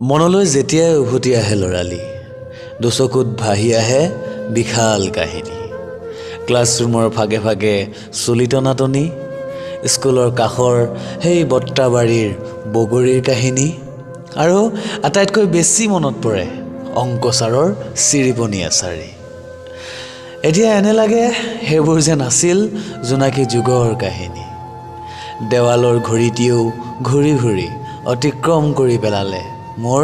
মনলৈ যেতিয়াই উভতি আহে লৰালি দুচকুত ভাহি আহে বিশাল কাহিনী ক্লাছৰুমৰ ভাগে ভাগে চুলি টনাটনি স্কুলৰ কাষৰ সেই বট্টাবাৰীৰ বগৰীৰ কাহিনী আৰু আটাইতকৈ বেছি মনত পৰে অংক ছাৰৰ চিৰিপনি আচাৰি এতিয়া এনে লাগে সেইবোৰ যেন আছিল জোনাকী যুগৰ কাহিনী দেৱালৰ ঘড়ীটিও ঘূৰি ঘূৰি অতিক্ৰম কৰি পেলালে মোৰ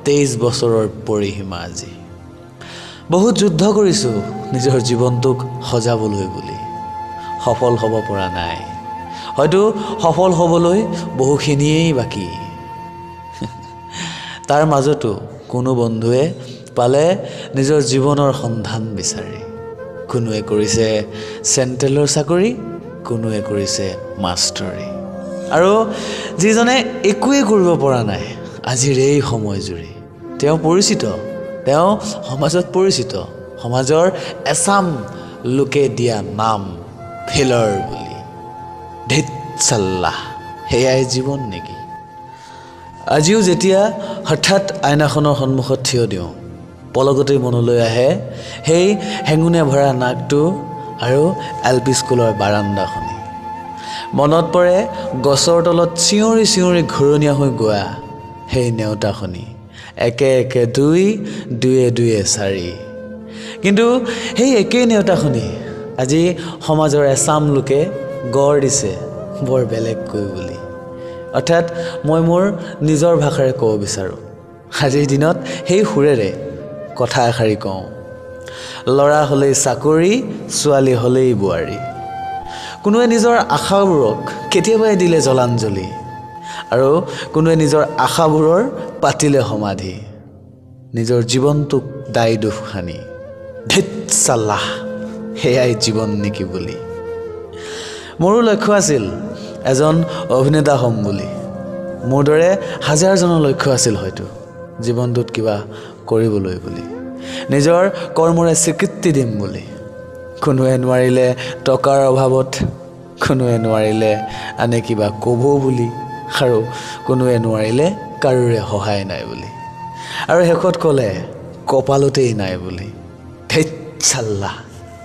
23 বছৰৰ পৰিসীমা আজি বহুত যুদ্ধ কৰিছোঁ নিজৰ জীৱনটোক সজাবলৈ বুলি সফল হ'ব পৰা নাই হয়তো সফল হ'বলৈ বহুখিনিয়েই বাকী তাৰ মাজতো কোনো বন্ধুৱে পালে নিজৰ জীৱনৰ সন্ধান বিচাৰি কোনোৱে কৰিছে চেণ্ট্ৰেলৰ চাকৰি কোনোৱে কৰিছে মাষ্টৰী আৰু যিজনে একোৱেই কৰিব পৰা নাই আজিৰ এই সময় জুৰি তেওঁ পৰিচিত তেওঁ সমাজত পৰিচিত সমাজৰ এছাম লোকে দিয়া নাম ফেইলৰ বুলি ধেত চাল্লাহ সেয়াই জীৱন নেকি আজিও যেতিয়া হঠাৎ আইনাখনৰ সন্মুখত থিয় দিওঁ পলকতেই মনলৈ আহে সেই হেঙুনে ভৰা নাকটো আৰু LP স্কুলৰ বাৰান্দাখনি মনত পৰে গছৰ তলত চিঞৰি চিঞৰি ঘূৰণীয়া হৈ গোৱা সেই নেওতাখনি একে একে দুই দুয়ে দুয়ে চাৰি কিন্তু সেই একেই নেওতাখনি আজি সমাজৰ এছাম লোকে গঢ় দিছে বৰ বেলেগকৈ বুলি অৰ্থাৎ মই মোৰ নিজৰ ভাষাৰে ক'ব বিচাৰোঁ আজিৰ দিনত সেই সুৰেৰে কথা এষাৰি কওঁ ল'ৰা হ'লেই চাকৰি ছোৱালী হ'লেই বোৱাৰী কোনোৱে নিজৰ আশাবোৰক কেতিয়াবাই দিলে জলাঞ্জলি আৰু কোনোৱে নিজৰ আশাবোৰৰ পাতিলে সমাধি নিজৰ জীৱনটোক দায় দোষ সানি ধেত চাল্লাহ সেয়াই জীৱন নেকি বুলি মোৰো লক্ষ্য আছিল এজন অভিনেতা হ'ম বুলি মোৰ দৰে হাজাৰজনৰ লক্ষ্য আছিল হয়তো জীৱনটোত কিবা কৰিবলৈ বুলি নিজৰ কৰ্মৰে স্বীকৃতি দিম বুলি কোনোৱে নোৱাৰিলে টকাৰ অভাৱত কোনোৱে নোৱাৰিলে আনে কিবা ক'ব বুলি আৰু কোনোৱে নোৱাৰিলে কাৰোৰে সহায় নাই বুলি আৰু শেষত ক'লে কপালতেই নাই বুলি ধেত চাল্লাহ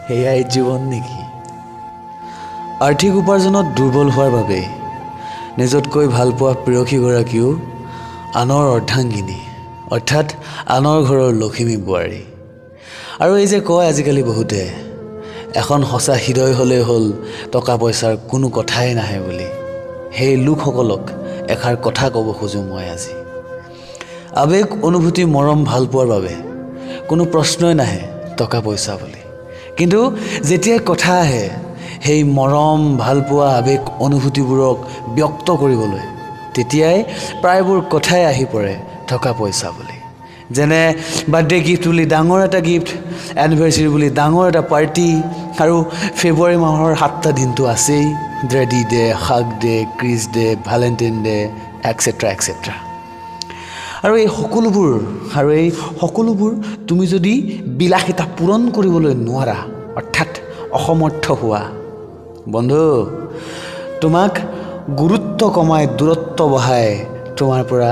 সেয়াই জীৱন নেকি আৰ্থিক উপাৰ্জনত দুৰ্বল হোৱাৰ বাবে নিজতকৈ ভাল পোৱা প্ৰেয়সীগৰাকীও আনৰ অৰ্ধাংগিনী অৰ্থাৎ আনৰ ঘৰৰ লখিমী বোৱাৰী আৰু এই যে কয় আজিকালি বহুতে এখন সঁচা হৃদয় হ'লেই হ'ল টকা পইচাৰ কোনো কথাই নাহে বুলি সেই লোকসকলক এষাৰ কথা ক'ব খোজোঁ মই আজি আৱেগ অনুভূতি মৰম ভাল পোৱাৰ বাবে কোনো প্ৰশ্নই নাহে টকা পইচা বুলি কিন্তু যেতিয়া কথা আহে সেই মৰম ভাল পোৱা আৱেগ অনুভূতিবোৰক ব্যক্ত কৰিবলৈ তেতিয়াই প্ৰায়বোৰ কথাই আহি পৰে টকা পইচা বুলি যেনে বাৰ্থডে গিফ্ট বুলি ডাঙৰ এটা গিফ্ট এনিভাৰ্চাৰী বুলি ডাঙৰ এটা পাৰ্টি আৰু ফেব্ৰুৱাৰী মাহৰ 7টা দিনটো আছেই ড্ৰেডি day hug day kiss day Valentine day etcetera etcetera আৰু এই সকলোবোৰ তুমি যদি বিলাসিতা পূৰণ কৰিবলৈ নোৱাৰা অৰ্থাৎ অসমৰ্থ হোৱা বন্ধু তোমাক গুৰুত্ব কমাই দূৰত্ব বঢ়াই তোমাৰ পৰা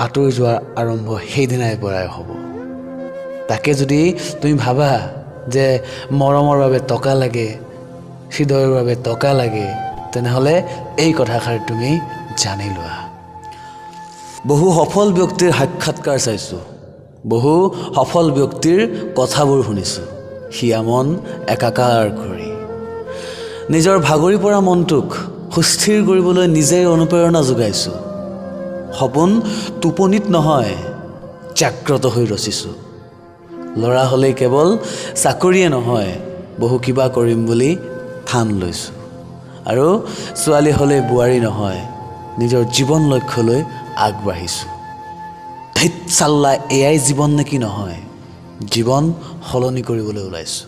আঁতৰি যোৱাৰ আৰম্ভ সেইদিনাই পৰাই হ'ব তাকে যদি তুমি ভাবা যে মৰমৰ বাবে টকা লাগে হৃদয়ৰ বাবে টকা লাগে তেনেহ'লে এই কথাষাৰ তুমি জানি লোৱা বহু সফল ব্যক্তিৰ সাক্ষাৎকাৰ চাইছোঁ বহু সফল ব্যক্তিৰ কথাবোৰ শুনিছোঁ হিয়া মন একাকাৰ কৰি নিজৰ ভাগৰি পৰা মনটোক সুস্থিৰ কৰিবলৈ নিজেই অনুপ্ৰেৰণা যোগাইছোঁ সপোন টোপনিত নহয় জাগ্ৰত হৈ ৰচিছোঁ ল'ৰা হ'লেই কেৱল চাকৰিয়ে নহয় বহু কিবা কৰিম বুলি ঠান লৈছোঁ আৰু ছোৱালী হ'লেই বোৱাৰী নহয় নিজৰ জীৱন লক্ষ্যলৈ আগবাঢ়িছোঁ ধেত চাল্লা এয়াই জীৱন নেকি নহয় জীৱন সলনি কৰিবলৈ ওলাইছোঁ